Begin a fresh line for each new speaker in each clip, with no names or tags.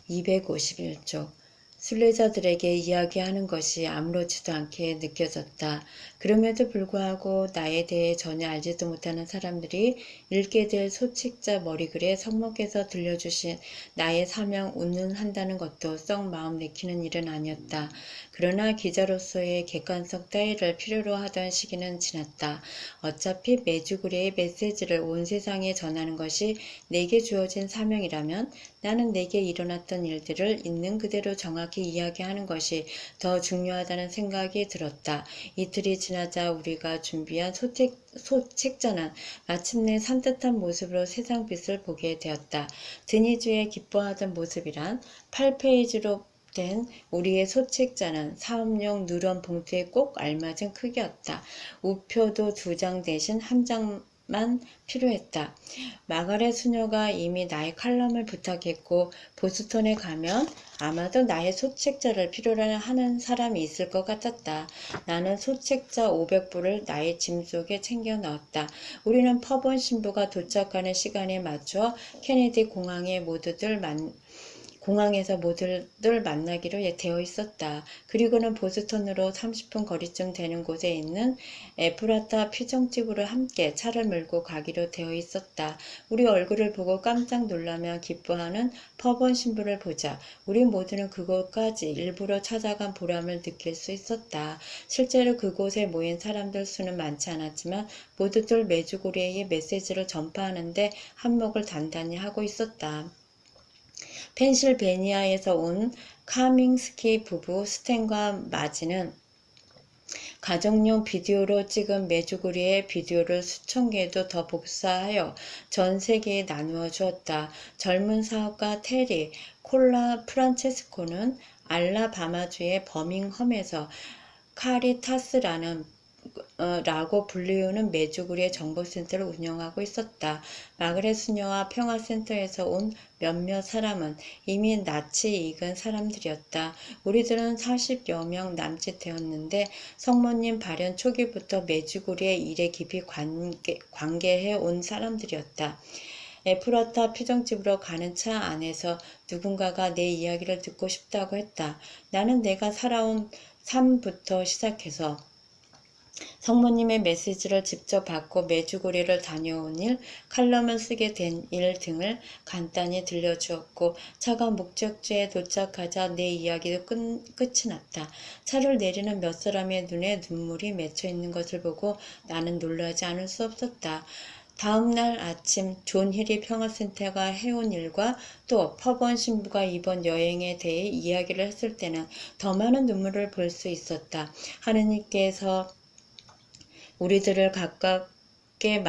251쪽. 순례자들에게 이야기하는 것이 아무렇지도 않게 느껴졌다. 그럼에도 불구하고 나에 대해 전혀 알지도 못하는 사람들이 읽게 될 소책자 머리글에 성모께서 들려주신 나의 사명 운운한다는 것도 썩 마음 내키는 일은 아니었다. 그러나 기자로서의 객관성 따위를 필요로 하던 시기는 지났다. 어차피 메주구리의 메시지를 온 세상에 전하는 것이 내게 주어진 사명이라면 나는 내게 일어났던 일들을 있는 그대로 정확히 이야기하는 것이 더 중요하다는 생각이 들었다. 이틀이 지나자 우리가 준비한 소책자는 마침내 산뜻한 모습으로 세상 빛을 보게 되었다. 드니즈의 기뻐하던 모습이란 8페이지로 된 우리의 소책자는 사업용 누런 봉투에 꼭 알맞은 크기였다. 우표도 2장 대신 1장만 필요했다. 마가렛 수녀가 이미 나의 칼럼을 부탁했고 보스턴에 가면 아마도 나의 소책자를 필요로 하는 사람이 있을 것 같았다. 나는 소책자 500부를 나의 짐 속에 챙겨 넣었다. 우리는 퍼번 신부가 도착하는 시간에 맞춰 케네디 공항에서 모두들 만나기로 되어 있었다. 그리고는 보스턴으로 30분 거리쯤 되는 곳에 있는 에프라타 피정집으로 함께 차를 몰고 가기로 되어 있었다. 우리 얼굴을 보고 깜짝 놀라며 기뻐하는 퍼번 신부를 보자 우리 모두는 그곳까지 일부러 찾아간 보람을 느낄 수 있었다. 실제로 그곳에 모인 사람들 수는 많지 않았지만 모두들 메주고리의 메시지를 전파하는데 한몫을 단단히 하고 있었다. 펜실베니아에서 온 카밍스키 부부 스탠과 마지는 가정용 비디오로 찍은 메주구리의 비디오를 수천 개도 더 복사하여 전 세계에 나누어 주었다. 젊은 사업가 테리 콜라 프란체스코는 알라바마주의 버밍엄에서 카리타스라는 라고 불리우는 메주구리의 정보센터를 운영하고 있었다. 마그렛 수녀와 평화센터에서 온 몇몇 사람은 이미 낯이 익은 사람들이었다. 우리들은 40여 명 남짓 되었는데 성모님 발현 초기부터 메주구리의 일에 깊이 관계해 온 사람들이었다. 에프라타 피정집으로 가는 차 안에서 누군가가 내 이야기를 듣고 싶다고 했다. 나는 내가 살아온 삶부터 시작해서 성모님의 메시지를 직접 받고 메주고리를 다녀온 일, 칼럼을 쓰게 된 일 등을 간단히 들려주었고 차가 목적지에 도착하자 내 이야기도 끝이 났다. 차를 내리는 몇 사람의 눈에 눈물이 맺혀 있는 것을 보고 나는 놀라지 않을 수 없었다. 다음 날 아침 존 힐이 평화센터가 해온 일과 또 퍼번 신부가 이번 여행에 대해 이야기를 했을 때는 더 많은 눈물을 볼 수 있었다. 하느님께서 우리들을 가깝게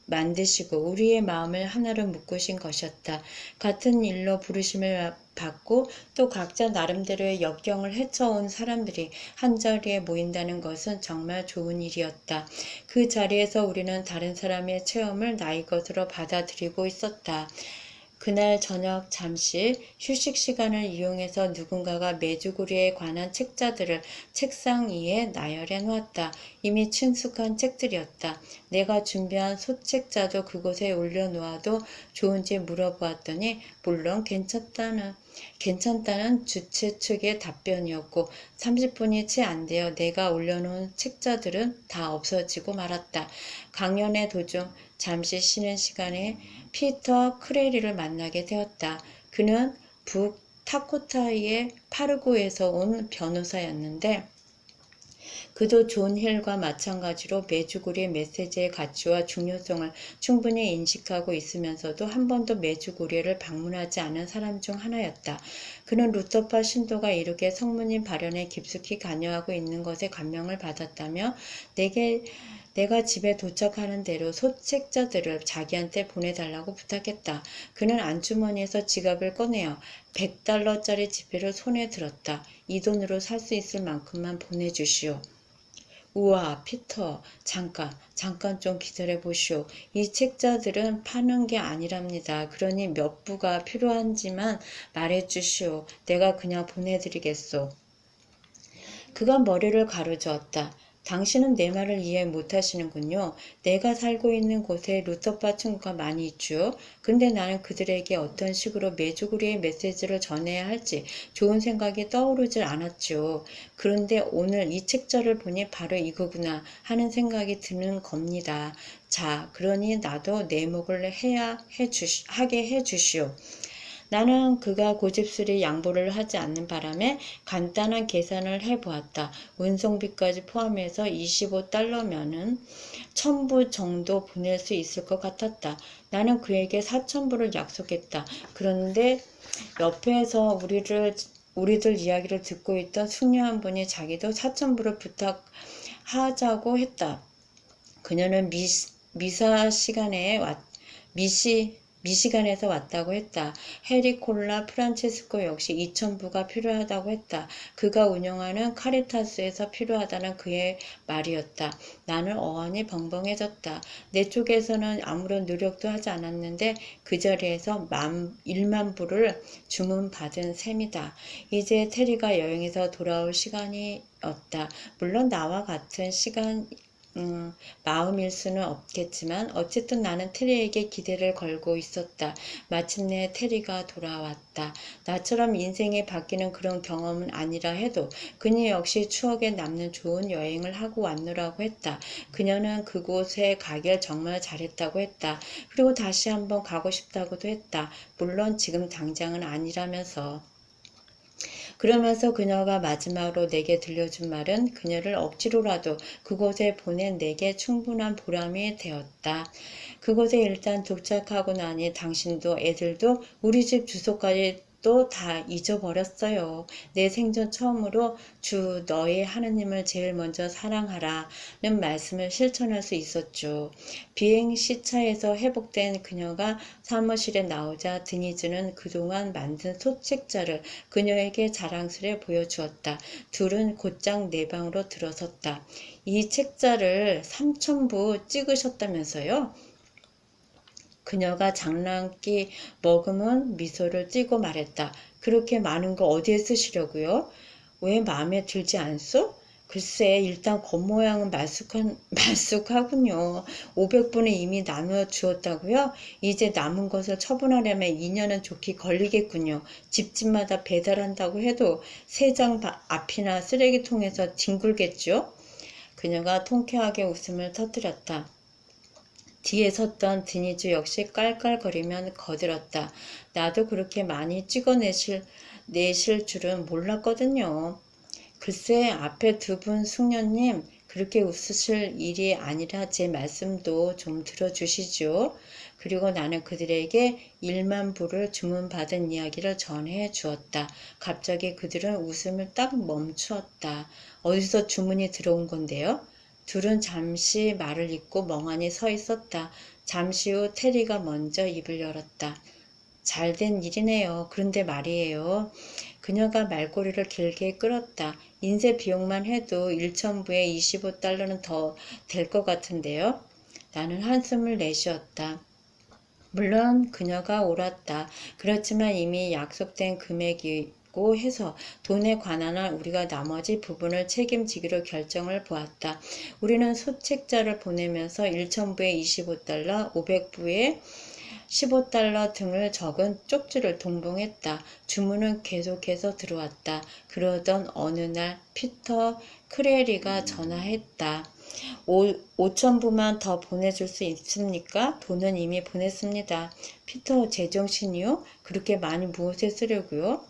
만드시고 우리의 마음을 하나로 묶으신 것이었다. 같은 일로 부르심을 받고 또 각자 나름대로의 역경을 헤쳐온 사람들이 한자리에 모인다는 것은 정말 좋은 일이었다. 그 자리에서 우리는 다른 사람의 체험을 나의 것으로 받아들이고 있었다. 그날 저녁 잠시 휴식 시간을 이용해서 누군가가 메주구리에 관한 책자들을 책상 위에 나열해 놓았다. 이미 친숙한 책들이었다. 내가 준비한 소책자도 그곳에 올려놓아도 좋은지 물어보았더니 물론 괜찮다는 주최 측의 답변이었고 30분이 채 안 되어 내가 올려놓은 책자들은 다 없어지고 말았다. 강연의 도중 잠시 쉬는 시간에 피터 크레리를 만나게 되었다. 그는 북 타코타이의 파르고에서 온 변호사였는데 그도 존 힐과 마찬가지로 메주고리의 메시지의 가치와 중요성을 충분히 인식하고 있으면서도 한 번도 메주고리를 방문하지 않은 사람 중 하나였다. 그는 루터파 신도가 이렇게 성모님 발현에 깊숙이 관여하고 있는 것에 감명을 받았다며 내가 집에 도착하는 대로 소책자들을 자기한테 보내달라고 부탁했다. 그는 안주머니에서 지갑을 꺼내어 $100짜리 지폐를 손에 들었다. 이 돈으로 살 수 있을 만큼만 보내주시오. 우와, 피터, 잠깐 좀 기다려 보시오. 이 책자들은 파는 게 아니랍니다. 그러니 몇 부가 필요한지만 말해 주시오. 내가 그냥 보내드리겠소. 그가 머리를 가로저었다. 당신은 내 말을 이해 못하시는군요. 내가 살고 있는 곳에 루터파 친구가 많이 있죠. 근데 나는 그들에게 어떤 식으로 메주구리의 메시지를 전해야 할지 좋은 생각이 떠오르질 않았죠. 그런데 오늘 이 책자를 보니 바로 이거구나 하는 생각이 드는 겁니다. 자, 그러니 나도 내 몫을 하게 해주시오. 나는 그가 고집스레 양보를 하지 않는 바람에 간단한 계산을 해보았다. 운송비까지 포함해서 25달러면은 1000불 정도 보낼 수 있을 것 같았다. 나는 그에게 4000불을 약속했다. 그런데 옆에서 우리들 이야기를 듣고 있던 숙녀 한 분이 자기도 4000불을 부탁하자고 했다. 그녀는 미시간에서 왔다고 했다. 해리 콜라 프란체스코 역시 2000부가 필요하다고 했다. 그가 운영하는 카리타스에서 필요하다는 그의 말이었다. 나는 어안이 벙벙해졌다. 내 쪽에서는 아무런 노력도 하지 않았는데 그 자리에서 1만 부를 주문받은 셈이다. 이제 테리가 여행에서 돌아올 시간이었다. 물론 나와 같은 마음일 수는 없겠지만 어쨌든 나는 테리에게 기대를 걸고 있었다. 마침내 테리가 돌아왔다. 나처럼 인생이 바뀌는 그런 경험은 아니라 해도 그녀 역시 추억에 남는 좋은 여행을 하고 왔노라고 했다. 그녀는 그곳에 가길 정말 잘했다고 했다. 그리고 다시 한번 가고 싶다고도 했다. 물론 지금 당장은 아니라면서. 그러면서 그녀가 마지막으로 내게 들려준 말은 그녀를 억지로라도 그곳에 보낸 내게 충분한 보람이 되었다. 그곳에 일단 도착하고 나니 당신도 애들도 우리 집 주소까지 또 다 잊어버렸어요. 내 생전 처음으로 주 너의 하느님을 제일 먼저 사랑하라는 말씀을 실천할 수 있었죠. 비행 시차에서 회복된 그녀가 사무실에 나오자 드니즈는 그동안 만든 소책자를 그녀에게 자랑스레 보여주었다. 둘은 곧장 내 방으로 들어섰다. 이 책자를 3000부 찍으셨다면서요? 그녀가 장난기 머금은 미소를 띠고 말했다. 그렇게 많은 거 어디에 쓰시려고요? 왜 마음에 들지 않소? 글쎄 일단 겉모양은 말쑥하군요. 500분은 이미 나누어 주었다고요? 이제 남은 것을 처분하려면 2년은 좋게 걸리겠군요. 집집마다 배달한다고 해도 3장 앞이나 쓰레기통에서 뒹굴겠죠? 그녀가 통쾌하게 웃음을 터뜨렸다. 뒤에 섰던 드니즈 역시 깔깔거리며 거들었다. 나도 그렇게 많이 찍어내실 줄은 몰랐거든요. 글쎄 앞에 두 분 숙녀님 그렇게 웃으실 일이 아니라 제 말씀도 좀 들어주시죠. 그리고 나는 그들에게 1만 부를 주문받은 이야기를 전해 주었다. 갑자기 그들은 웃음을 딱 멈추었다. 어디서 주문이 들어온 건데요? 둘은 잠시 말을 잇고 멍하니 서 있었다. 잠시 후 테리가 먼저 입을 열었다. 잘된 일이네요. 그런데 말이에요. 그녀가 말꼬리를 길게 끌었다. 인쇄 비용만 해도 1000부에 25달러는 더 될 것 같은데요. 나는 한숨을 내쉬었다. 물론 그녀가 옳았다. 그렇지만 이미 약속된 금액이고 해서 돈에 관한 한 우리가 나머지 부분을 책임지기로 결정을 보았다. 우리는 소책자를 보내면서 1000부에 25달러, 500부에 15달러 등을 적은 쪽지를 동봉했다. 주문은 계속해서 들어왔다. 그러던 어느 날 피터 크레리가 전화했다. 5000부만 더 보내줄 수 있습니까? 돈은 이미 보냈습니다. 피터 제정신이요? 그렇게 많이 무엇에 쓰려고요?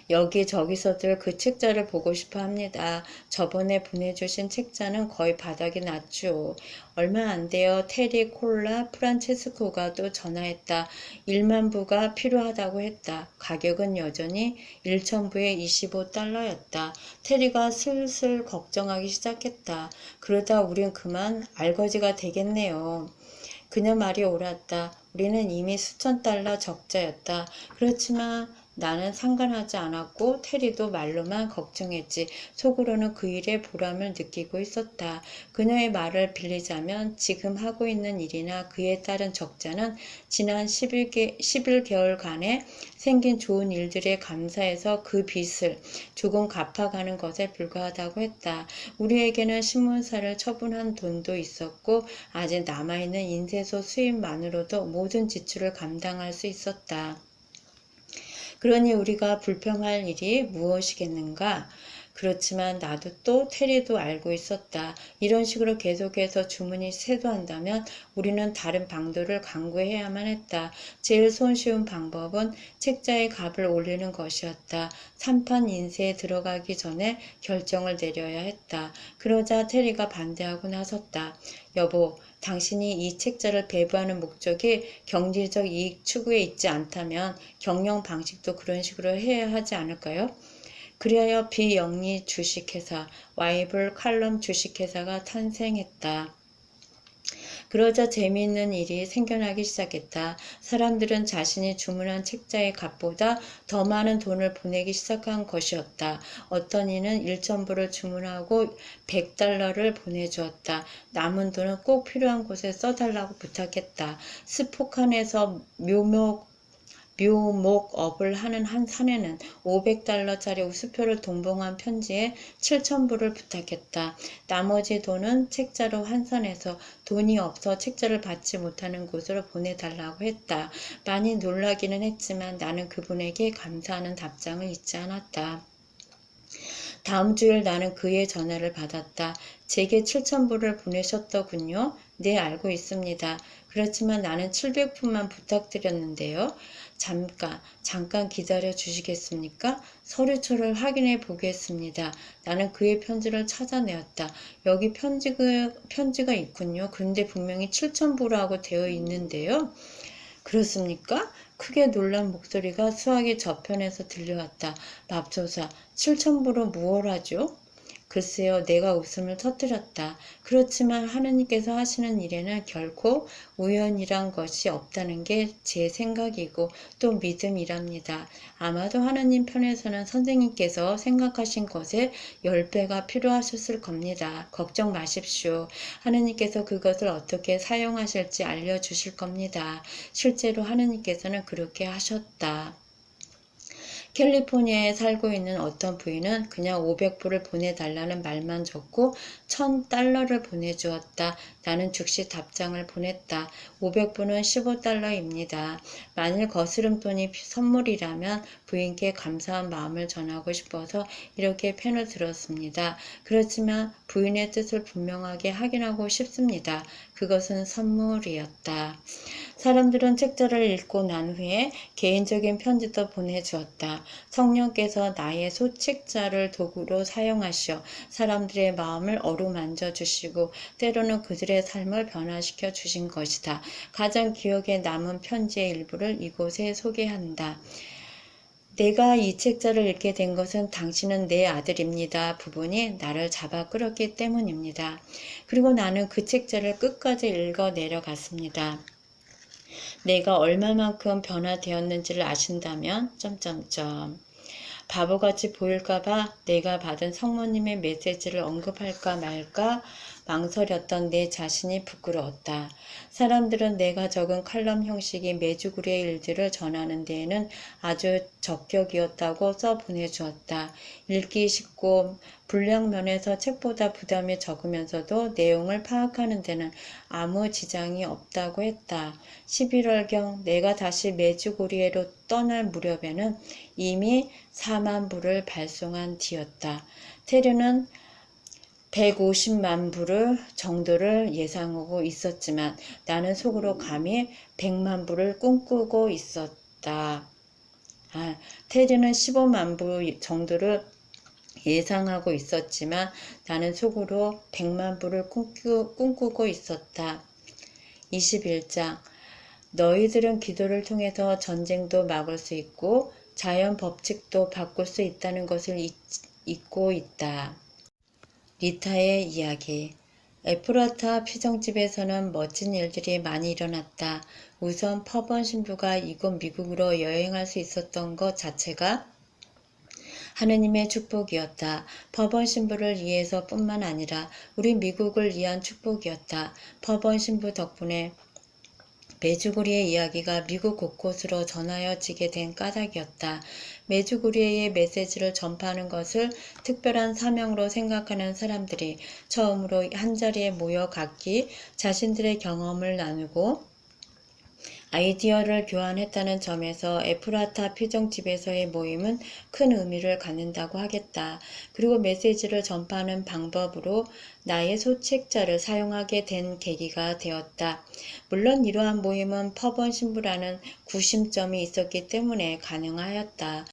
여기저기서들 그 책자를 보고 싶어 합니다. 저번에 보내주신 책자는 거의 바닥이 났죠. 얼마 안 돼요. 테리 콜라 프란체스코가 또 전화했다. 1만 부가 필요하다고 했다. 가격은 여전히 1000부에 25달러였다. 테리가 슬슬 걱정하기 시작했다. 그러다 우린 그만 알거지가 되겠네요. 그녀 말이 옳았다. 우리는 이미 수천 달러 적자였다. 그렇지만 나는 상관하지 않았고 테리도 말로만 걱정했지 속으로는 그 일에 보람을 느끼고 있었다. 그녀의 말을 빌리자면 지금 하고 있는 일이나 그에 따른 적자는 지난 11개월간에 생긴 좋은 일들에 감사해서 그 빚을 조금 갚아가는 것에 불과하다고 했다. 우리에게는 신문사를 처분한 돈도 있었고 아직 남아있는 인쇄소 수입만으로도 모든 지출을 감당할 수 있었다. 그러니 우리가 불평할 일이 무엇이겠는가? 그렇지만 나도 또 테리도 알고 있었다. 이런 식으로 계속해서 주문이 쇄도한다면 우리는 다른 방도를 강구해야만 했다. 제일 손쉬운 방법은 책자의 값을 올리는 것이었다. 3판 인쇄에 들어가기 전에 결정을 내려야 했다. 그러자 테리가 반대하고 나섰다. 여보, 당신이 이 책자를 배부하는 목적이 경제적 이익 추구에 있지 않다면 경영 방식도 그런 식으로 해야 하지 않을까요? 그리하여 비영리 주식회사, 와이블 칼럼 주식회사가 탄생했다. 그러자 재미있는 일이 생겨나기 시작했다. 사람들은 자신이 주문한 책자의 값보다 더 많은 돈을 보내기 시작한 것이었다. 어떤 이는 1,000불을 주문하고 $100를 보내주었다. 남은 돈은 꼭 필요한 곳에 써달라고 부탁했다. 스포칸에서 묘목업을 하는 한 사내는 $500짜리 우수표를 동봉한 편지에 7,000불을 부탁했다. 나머지 돈은 책자로 환산해서 돈이 없어 책자를 받지 못하는 곳으로 보내달라고 했다. 많이 놀라기는 했지만 나는 그분에게 감사하는 답장을 잊지 않았다. 다음 주일 나는 그의 전화를 받았다. 제게 7,000불을 보내셨더군요. 네, 알고 있습니다. 그렇지만 나는 700불만 부탁드렸는데요. 잠깐 기다려 주시겠습니까? 서류처를 확인해 보겠습니다. 나는 그의 편지를 찾아내었다. 여기 편지가 있군요. 그런데 분명히 7,000불이라고 되어 있는데요. 그렇습니까? 크게 놀란 목소리가 수화기 저편에서 들려왔다. 맙소사, 7,000불은 무엇 하죠? 글쎄요, 내가 웃음을 터뜨렸다. 그렇지만 하느님께서 하시는 일에는 결코 우연이란 것이 없다는 게 제 생각이고 또 믿음이랍니다. 아마도 하느님 편에서는 선생님께서 생각하신 것에 10배가 필요하셨을 겁니다. 걱정 마십시오. 하느님께서 그것을 어떻게 사용하실지 알려주실 겁니다. 실제로 하느님께서는 그렇게 하셨다. 캘리포니아에 살고 있는 어떤 부인은 그냥 500불을 보내달라는 말만 적고 $1,000를 보내주었다. 나는 즉시 답장을 보냈다. 500불은 $15입니다. 만일 거스름돈이 선물이라면 부인께 감사한 마음을 전하고 싶어서 이렇게 펜을 들었습니다. 그렇지만 부인의 뜻을 분명하게 확인하고 싶습니다. 그것은 선물이었다. 사람들은 책자를 읽고 난 후에 개인적인 편지도 보내주었다. 성령께서 나의 소책자를 도구로 사용하시어 사람들의 마음을 어루만져 주시고 때로는 그들의 삶을 변화시켜 주신 것이다. 가장 기억에 남은 편지의 일부를 이곳에 소개한다. 내가 이 책자를 읽게 된 것은 당신은 내 아들입니다. 부분이 나를 잡아 끌었기 때문입니다. 그리고 나는 그 책자를 끝까지 읽어 내려갔습니다. 내가 얼마만큼 변화되었는지를 아신다면 바보같이 보일까봐 내가 받은 성모님의 메시지를 언급할까 말까 망설였던 내 자신이 부끄러웠다. 사람들은 내가 적은 칼럼 형식이 메주구리의 일들을 전하는 데에는 아주 적격이었다고 써 보내주었다. 읽기 쉽고 분량 면에서 책보다 부담이 적으면서도 내용을 파악하는 데는 아무 지장이 없다고 했다. 11월경 내가 다시 메주고리에로 떠날 무렵에는 이미 4만 불을 발송한 뒤였다. 테리는 150만 불 정도를 예상하고 있었지만 나는 속으로 감히 100만 불을 꿈꾸고 있었다. 테리는 15만 불 정도를 예상하고 있었지만 나는 속으로 100만 불을 꿈꾸고 있었다. 21장 너희들은 기도를 통해서 전쟁도 막을 수 있고 자연 법칙도 바꿀 수 있다는 것을 잊고 있다. 리타의 이야기. 에프라타 피정집에서는 멋진 일들이 많이 일어났다. 우선 퍼번 신부가 이곳 미국으로 여행할 수 있었던 것 자체가 하느님의 축복이었다. 퍼번 신부를 위해서 뿐만 아니라 우리 미국을 위한 축복이었다. 퍼번 신부 덕분에 메주구리의 이야기가 미국 곳곳으로 전하여지게 된 까닭이었다. 메주구리의 메시지를 전파하는 것을 특별한 사명으로 생각하는 사람들이 처음으로 한자리에 모여 각기 자신들의 경험을 나누고 아이디어를 교환했다는 점에서 에프라타 피정집에서의 모임은 큰 의미를 갖는다고 하겠다. 그리고 메시지를 전파하는 방법으로 나의 소책자를 사용하게 된 계기가 되었다. 물론 이러한 모임은 퍼번 신부라는 구심점이 있었기 때문에 가능하였다.